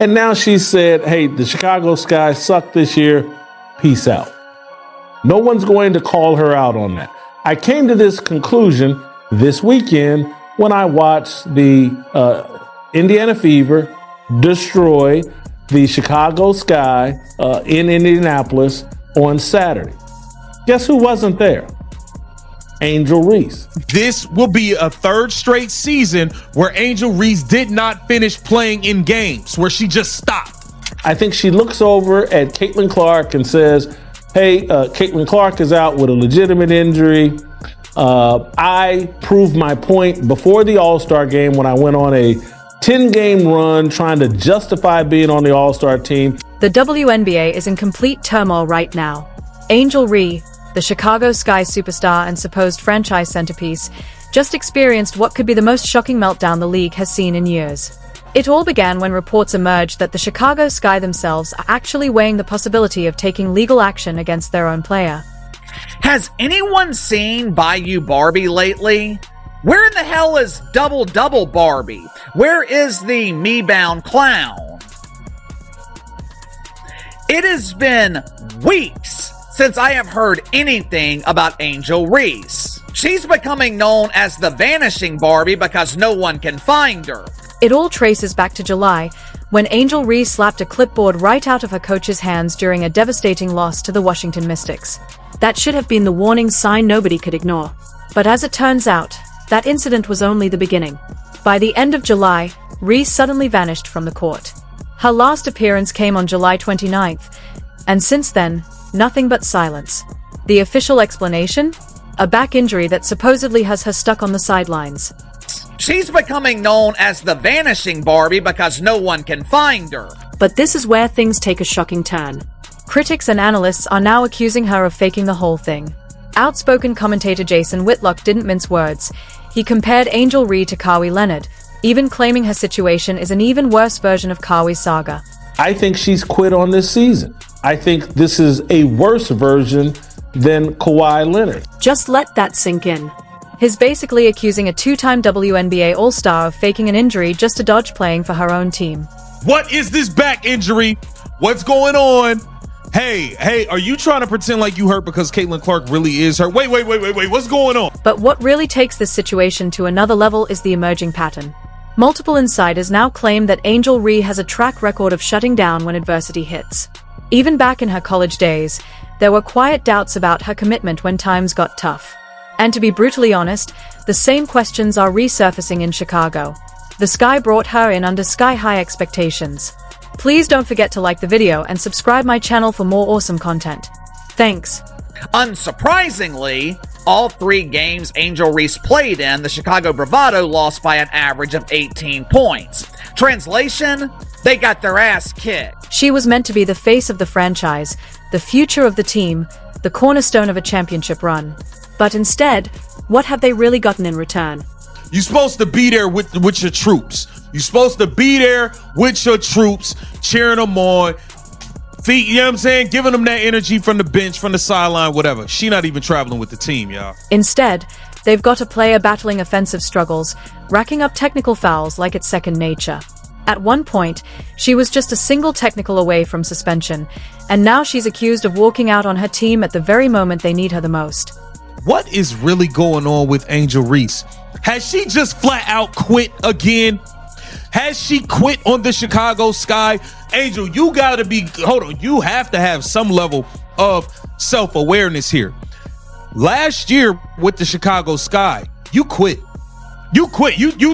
And now she said, hey, the Chicago Sky sucked this year. Peace out. No one's going to call her out on that. I came to this conclusion this weekend when I watched the Indiana Fever destroy the Chicago Sky in Indianapolis on Saturday. Guess who wasn't there? Angel Reese. This will be a third straight season where Angel Reese did not finish playing in games, where she just stopped. I think she looks over at Caitlin Clark and says, hey, Caitlin Clark is out with a legitimate injury. I proved my point before the All-Star game when I went on a 10-game run trying to justify being on the All-Star team. The WNBA is in complete turmoil right now. Angel Reese, the Chicago Sky superstar and supposed franchise centerpiece, just experienced what could be the most shocking meltdown the league has seen in years. It all began when reports emerged that the Chicago Sky themselves are actually weighing the possibility of taking legal action against their own player. Has anyone seen Bayou Barbie lately? Where in the hell is Double Double Barbie? Where is the me-bound clown? It has been weeks since I have heard anything about Angel Reese. She's becoming known as the Vanishing Barbie because no one can find her. It all traces back to July, when Angel Reese slapped a clipboard right out of her coach's hands during a devastating loss to the Washington Mystics. That should have been the warning sign nobody could ignore. But as it turns out, that incident was only the beginning. By the end of July, Reese suddenly vanished from the court. Her last appearance came on July 29th, and since then, nothing but silence. The official explanation? A back injury that supposedly has her stuck on the sidelines. She's becoming known as the Vanishing Barbie because no one can find her. But this is where things take a shocking turn. Critics and analysts are now accusing her of faking the whole thing. Outspoken commentator Jason Whitlock didn't mince words. He compared Angel Reese to Kawhi Leonard, even claiming her situation is an even worse version of Kawhi's saga. I think she's quit on this season. I think this is a worse version than Kawhi Leonard. Just let that sink in. He's basically accusing a two-time WNBA All-Star of faking an injury just to dodge playing for her own team. What is this back injury? What's going on? Hey, are you trying to pretend like you hurt because Caitlin Clark really is hurt? Wait, what's going on? But what really takes this situation to another level is the emerging pattern. Multiple insiders now claim that Angel Reese has a track record of shutting down when adversity hits. Even back in her college days, there were quiet doubts about her commitment when times got tough. And to be brutally honest, the same questions are resurfacing in Chicago. The Sky brought her in under sky-high expectations. Please don't forget to like the video and subscribe my channel for more awesome content. Thanks. Unsurprisingly, all 3 games Angel Reese played in, the Chicago Bravado lost by an average of 18 points. Translation? They got their ass kicked. She was meant to be the face of the franchise, the future of the team, the cornerstone of a championship run. But instead, what have they really gotten in return? You're supposed to be there with your troops. You're supposed to be there with your troops, cheering them on. You know what I'm saying? Giving them that energy from the bench, from the sideline, whatever. She not even traveling with the team, y'all. Instead, they've got a player battling offensive struggles, racking up technical fouls like it's second nature. At one point, she was just a single technical away from suspension, and now she's accused of walking out on her team at the very moment they need her the most. What is really going on with Angel Reese? Has she just flat out quit again? Has she quit on the Chicago Sky? Angel, you gotta be, you have to have some level of self-awareness here. Last year with the Chicago Sky, you quit. You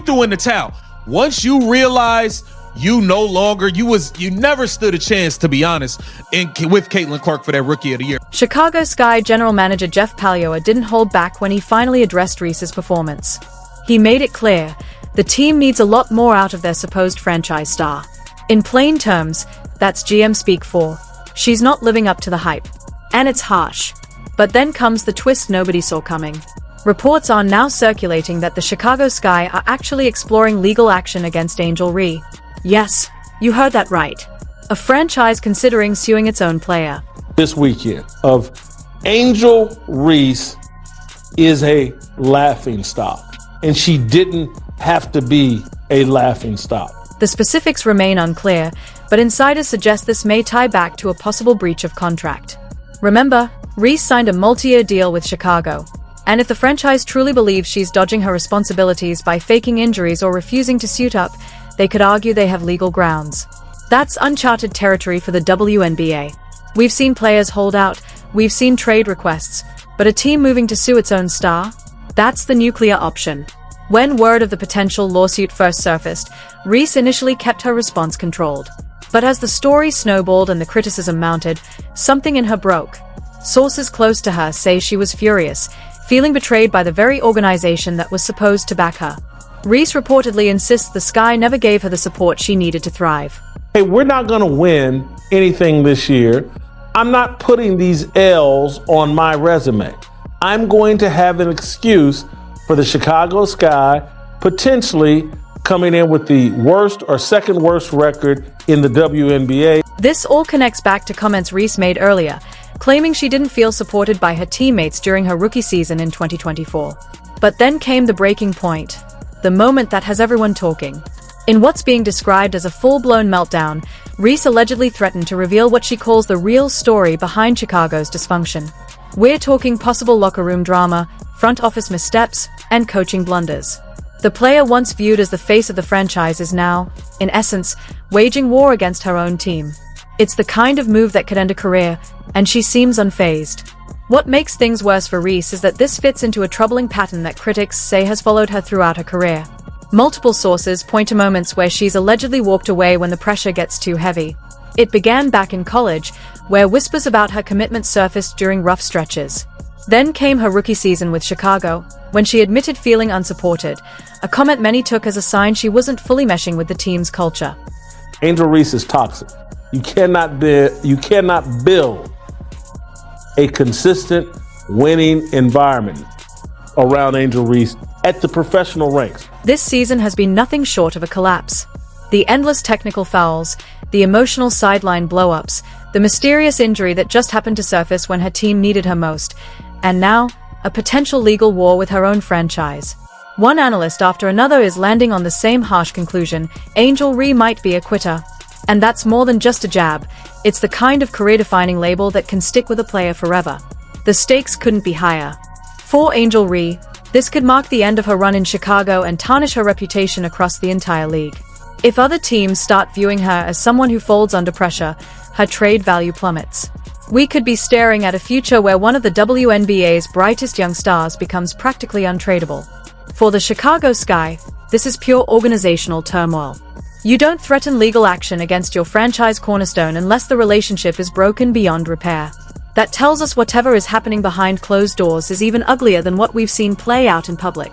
threw in the towel. Once you realize you never stood a chance, to be honest, with Caitlin Clark for that Rookie of the Year. Chicago Sky general manager Jeff Pagliuca didn't hold back when he finally addressed Reese's performance. He made it clear, the team needs a lot more out of their supposed franchise star. In plain terms, that's GM speak for, she's not living up to the hype. And it's harsh. But then comes the twist nobody saw coming. Reports are now circulating that the Chicago Sky are actually exploring legal action against Angel Reese. Yes, you heard that right. A franchise considering suing its own player. This weekend of Angel Reese is a laughing stock, and she didn't have to be a laughing stock. The specifics remain unclear, but insiders suggest this may tie back to a possible breach of contract. Remember, Reese signed a multi-year deal with Chicago, and if the franchise truly believes she's dodging her responsibilities by faking injuries or refusing to suit up, they could argue they have legal grounds. That's uncharted territory for the WNBA. We've seen players hold out, we've seen trade requests, but a team moving to sue its own star? That's the nuclear option. When word of the potential lawsuit first surfaced, Reese initially kept her response controlled. But as the story snowballed and the criticism mounted, something in her broke. Sources close to her say she was furious, feeling betrayed by the very organization that was supposed to back her. Reese reportedly insists the Sky never gave her the support she needed to thrive. Hey, we're not going to win anything this year. I'm not putting these L's on my resume. I'm going to have an excuse for the Chicago Sky potentially coming in with the worst or second worst record in the WNBA. This all connects back to comments Reese made earlier, claiming she didn't feel supported by her teammates during her rookie season in 2024. But then came the breaking point, the moment that has everyone talking. In what's being described as a full-blown meltdown, Reese allegedly threatened to reveal what she calls the real story behind Chicago's dysfunction. We're talking possible locker room drama, front office missteps, and coaching blunders. The player once viewed as the face of the franchise is now, in essence, waging war against her own team. It's the kind of move that could end a career, and she seems unfazed. What makes things worse for Reese is that this fits into a troubling pattern that critics say has followed her throughout her career. Multiple sources point to moments where she's allegedly walked away when the pressure gets too heavy. It began back in college, where whispers about her commitment surfaced during rough stretches. Then came her rookie season with Chicago, when she admitted feeling unsupported, a comment many took as a sign she wasn't fully meshing with the team's culture. Angel Reese is toxic. You cannot build a consistent winning environment around Angel Reese at the professional ranks. This season has been nothing short of a collapse. The endless technical fouls, the emotional sideline blow-ups, the mysterious injury that just happened to surface when her team needed her most, and now, a potential legal war with her own franchise. One analyst after another is landing on the same harsh conclusion: Angel Reese might be a quitter. And that's more than just a jab, it's the kind of career-defining label that can stick with a player forever. The stakes couldn't be higher. For Angel Reese, this could mark the end of her run in Chicago and tarnish her reputation across the entire league. If other teams start viewing her as someone who folds under pressure, her trade value plummets. We could be staring at a future where one of the WNBA's brightest young stars becomes practically untradeable. For the Chicago Sky, this is pure organizational turmoil. You don't threaten legal action against your franchise cornerstone unless the relationship is broken beyond repair. That tells us whatever is happening behind closed doors is even uglier than what we've seen play out in public.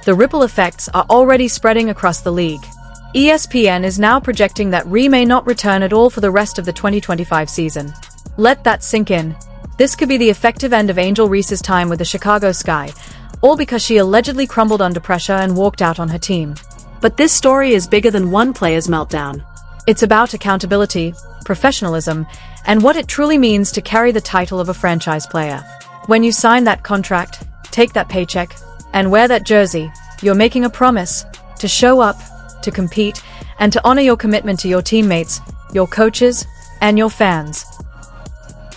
The ripple effects are already spreading across the league. ESPN is now projecting that Reese may not return at all for the rest of the 2025 season. Let that sink in. This could be the effective end of Angel Reese's time with the Chicago Sky, all because she allegedly crumbled under pressure and walked out on her team. But this story is bigger than one player's meltdown. It's about accountability, professionalism, and what it truly means to carry the title of a franchise player. When you sign that contract, take that paycheck, and wear that jersey, you're making a promise to show up, to compete, and to honor your commitment to your teammates, your coaches, and your fans.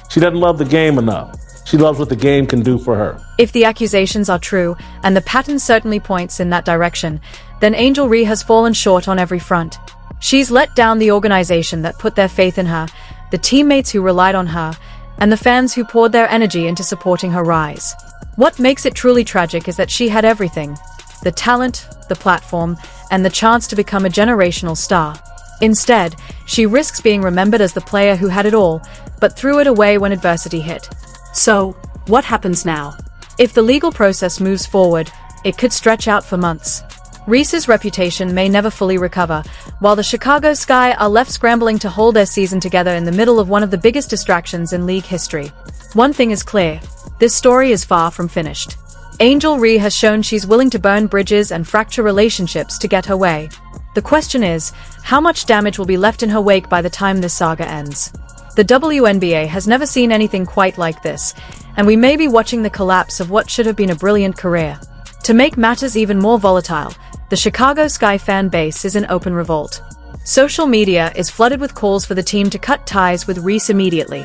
She doesn't love the game enough. She loves what the game can do for her. If the accusations are true, and the pattern certainly points in that direction, then Angel Reese has fallen short on every front. She's let down the organization that put their faith in her, the teammates who relied on her, and the fans who poured their energy into supporting her rise. What makes it truly tragic is that she had everything: the talent, the platform, and the chance to become a generational star. Instead, she risks being remembered as the player who had it all, but threw it away when adversity hit. So, what happens now? If the legal process moves forward, it could stretch out for months. Reese's reputation may never fully recover, while the Chicago Sky are left scrambling to hold their season together in the middle of one of the biggest distractions in league history. One thing is clear: this story is far from finished. Angel Reese has shown she's willing to burn bridges and fracture relationships to get her way. The question is, how much damage will be left in her wake by the time this saga ends? The WNBA has never seen anything quite like this, and we may be watching the collapse of what should have been a brilliant career. To make matters even more volatile, the Chicago Sky fan base is in open revolt. Social media is flooded with calls for the team to cut ties with Reese immediately.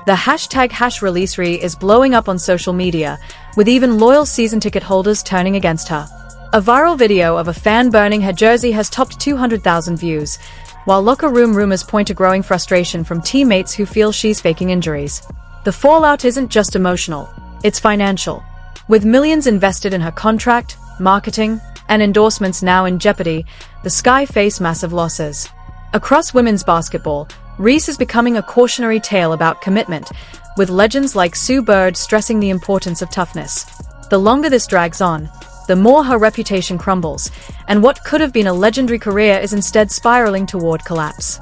The #releasery is blowing up on social media, with even loyal season ticket holders turning against her. A viral video of a fan burning her jersey has topped 200,000 views, while locker room rumors point to growing frustration from teammates who feel she's faking injuries. The fallout isn't just emotional, it's financial. With millions invested in her contract, marketing, and endorsements now in jeopardy, the Sky face massive losses. Across women's basketball, Reese is becoming a cautionary tale about commitment, with legends like Sue Bird stressing the importance of toughness. The longer this drags on, the more her reputation crumbles, and what could have been a legendary career is instead spiraling toward collapse.